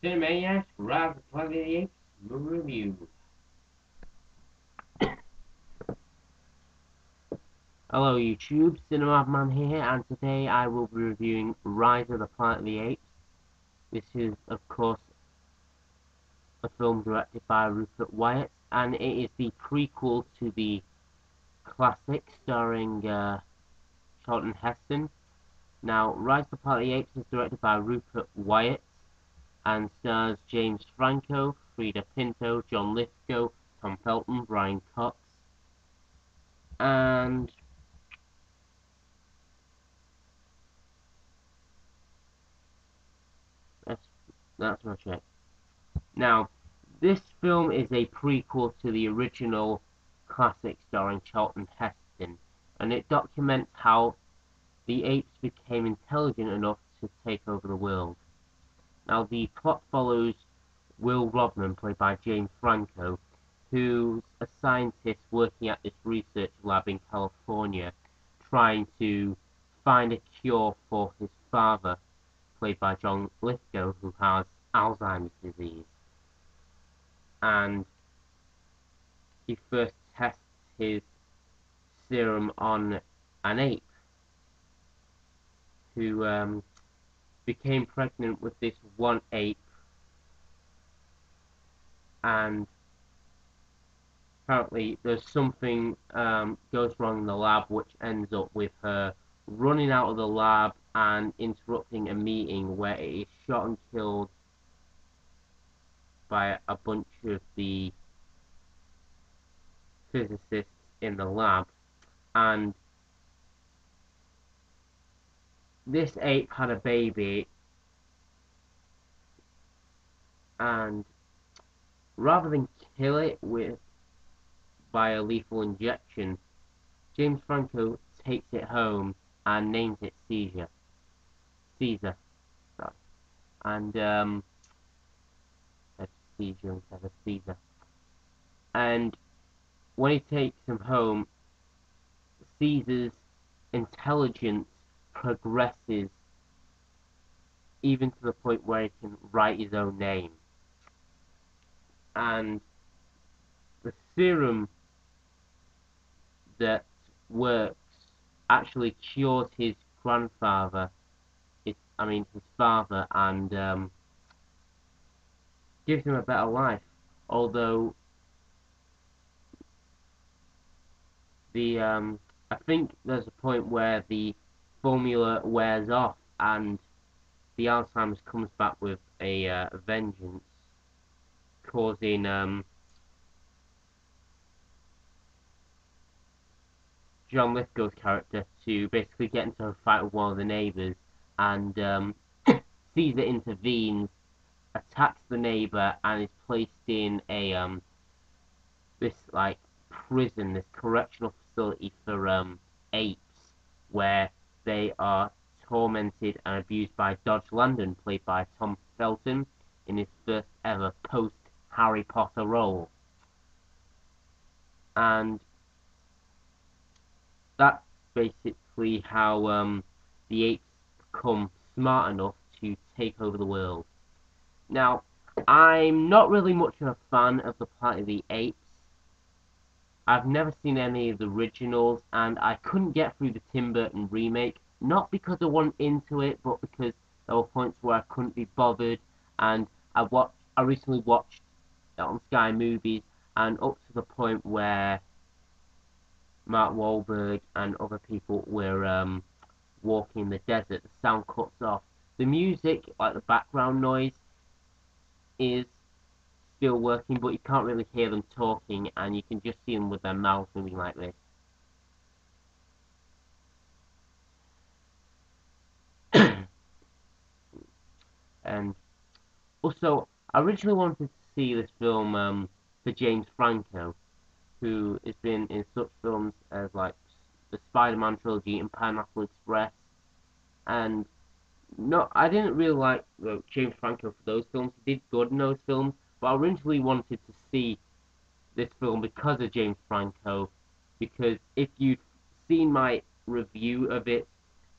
CINEMANIACS, Rise of the Planet of the Apes, movie review. Hello YouTube, CinemaMan here, and today I will be reviewing Rise of the Planet of the Apes. This is, of course, a film directed by Rupert Wyatt, and it is the prequel to the classic starring Charlton Heston. Now, Rise of the Planet of the Apes is directed by Rupert Wyatt and stars James Franco, Frida Pinto, John Lithgow, Tom Felton, Brian Cox, and that's my check. Now, this film is a prequel to the original classic starring Charlton Heston, and it documents how the apes became intelligent enough to take over the world. Now, the plot follows Will Rodman, played by James Franco, who's a scientist working at this research lab in California, trying to find a cure for his father, played by John Lithgow, who has Alzheimer's disease. And he first tests his serum on an ape who became pregnant with this one ape, and apparently there's something goes wrong in the lab, which ends up with her running out of the lab and interrupting a meeting where it is shot and killed by a bunch of the physicists in the lab. And this ape had a baby, and rather than kill it by a lethal injection, James Franco takes it home and names it Caesar. Sorry. And that's Caesar instead of Caesar. And when he takes him home, Caesar's intelligence progresses even to the point where he can write his own name. And the serum that works actually cures his father, and gives him a better life. Although I think there's a point where the formula wears off and the Alzheimer's comes back with a vengeance, causing John Lithgow's character to basically get into a fight with one of the neighbours, and Caesar intervenes, attacks the neighbour, and is placed in a this prison, this correctional facility for apes, where they are tormented and abused by Dodge Landon, played by Tom Felton, in his first ever post-Harry Potter role. And that's basically how the apes become smart enough to take over the world. Now, I'm not really much of a fan of the Planet of the Apes. I've never seen any of the originals, and I couldn't get through the Tim Burton remake, not because I wasn't into it, but because there were points where I couldn't be bothered, and I recently watched it on Sky Movies, and up to the point where Mark Wahlberg and other people were walking in the desert, the sound cuts off. The music, like the background noise, is still working, but you can't really hear them talking, and you can just see them with their mouths moving like this. And also, I originally wanted to see this film for James Franco, who has been in such films as the Spider-Man trilogy and Pineapple Express, and I didn't really like James Franco for those films. He did good in those films, but I originally wanted to see this film because of James Franco, because if you've seen my review of it,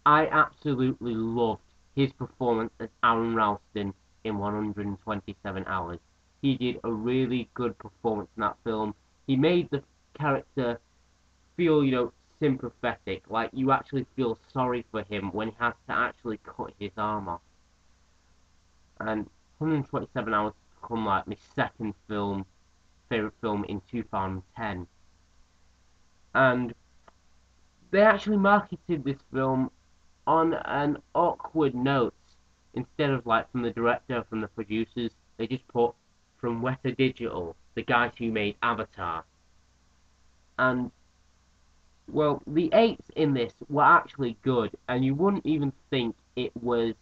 I absolutely loved his performance as Aaron Ralston in 127 hours. He did a really good performance in that film. He made the character feel, sympathetic, like you actually feel sorry for him when he has to actually cut his arm off. And 127 hours become like my second favorite film in 2010. And they actually marketed this film on an awkward note. Instead of like from the director, from the producers, they just put from Weta Digital, the guys who made Avatar. And well, the apes in this were actually good, and you wouldn't even think it was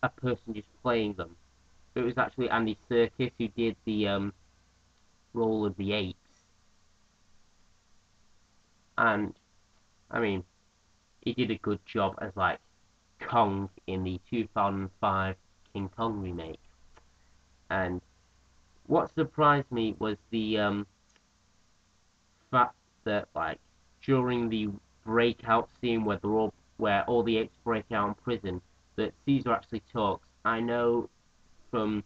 a person just playing them. It was actually Andy Serkis who did the role of the apes. And I mean, he did a good job as like Kong in the 2005 King Kong remake. And what surprised me was the fact that like during the breakout scene where all the apes break out in prison, that Caesar actually talks. I know from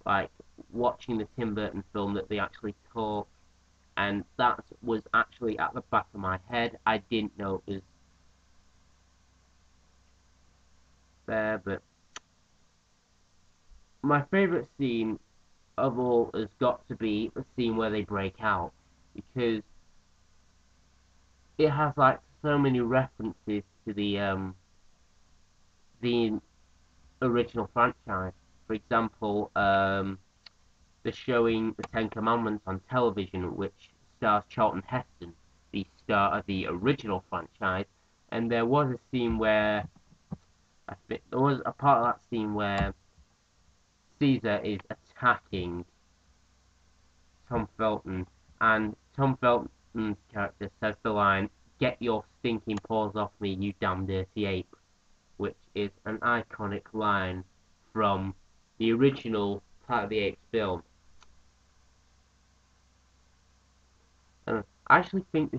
like watching the Tim Burton film that they actually talk, and that was actually at the back of my head. I didn't know it was there, but my favorite scene of all has got to be the scene where they break out, because it has like so many references to the original franchise. For example, they're showing the Ten Commandments on television, which stars Charlton Heston, the star of the original franchise, and there was a scene where I think there was a part of that scene where Caesar is attacking Tom Felton, and Tom Felton's character says the line, "Get your stinking paws off me, you damn dirty ape," which is an iconic line from the original Planet of the Apes film. I actually think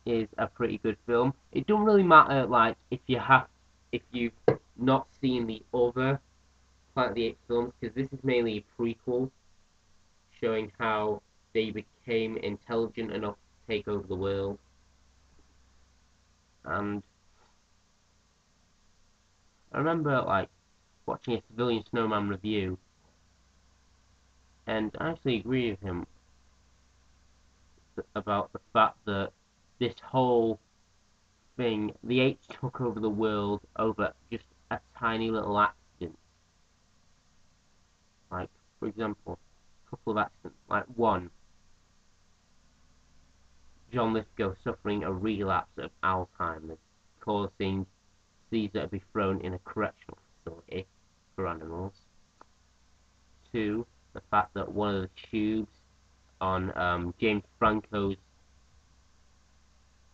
is a pretty good film. It don't really matter like if you've not seen the other Planet of the Apes films, because this is mainly a prequel showing how they became intelligent enough to take over the world. And I remember like watching a Civilian Snowman review, and I actually agree with him about the fact that this whole thing, the apes took over the world over just a tiny little accident. Like, for example, a couple of accidents. Like one, John Lithgow suffering a relapse of Alzheimer's, causing Caesar to be thrown in a correctional facility for animals. Two, the fact that one of the tubes on James Franco's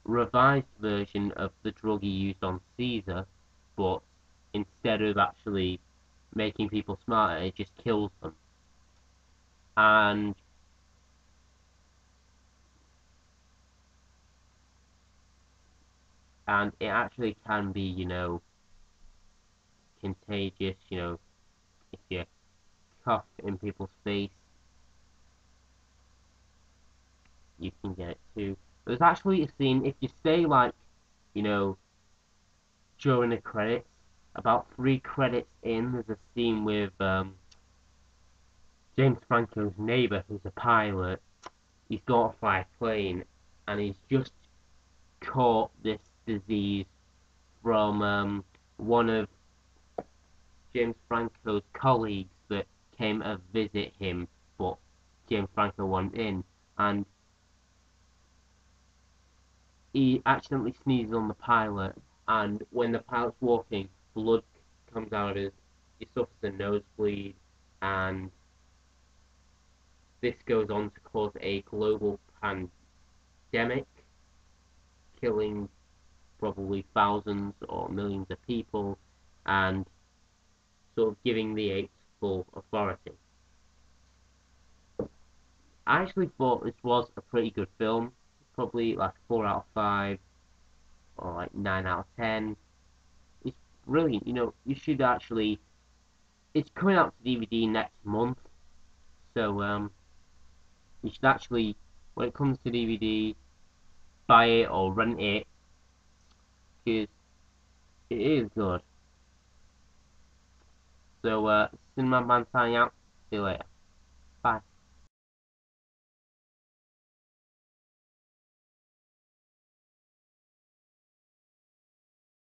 revised version of the drug he used on Caesar, but instead of actually making people smarter, it just kills them. And it actually can be, contagious, if you cough in people's face, you can get it too. There's actually a scene, if you stay like, you know, during the credits, about 3 credits in, there's a scene with James Franco's neighbor, who's a pilot. He's got to fly a plane, and he's just caught this disease from one of James Franco's colleagues that came to visit him, but James Franco went in, and he accidentally sneezes on the pilot, and when the pilot's walking, blood comes out of his, he suffers a nosebleed, and this goes on to cause a global pandemic, killing probably thousands or millions of people, and sort of giving the apes full authority. I actually thought this was a pretty good film, probably like 4 out of 5, or like 9 out of 10. It's brilliant, you should actually, it's coming out to DVD next month, so you should actually, when it comes to DVD, buy it or rent it, because it is good. So, Cinnamon Man signing out. See you later.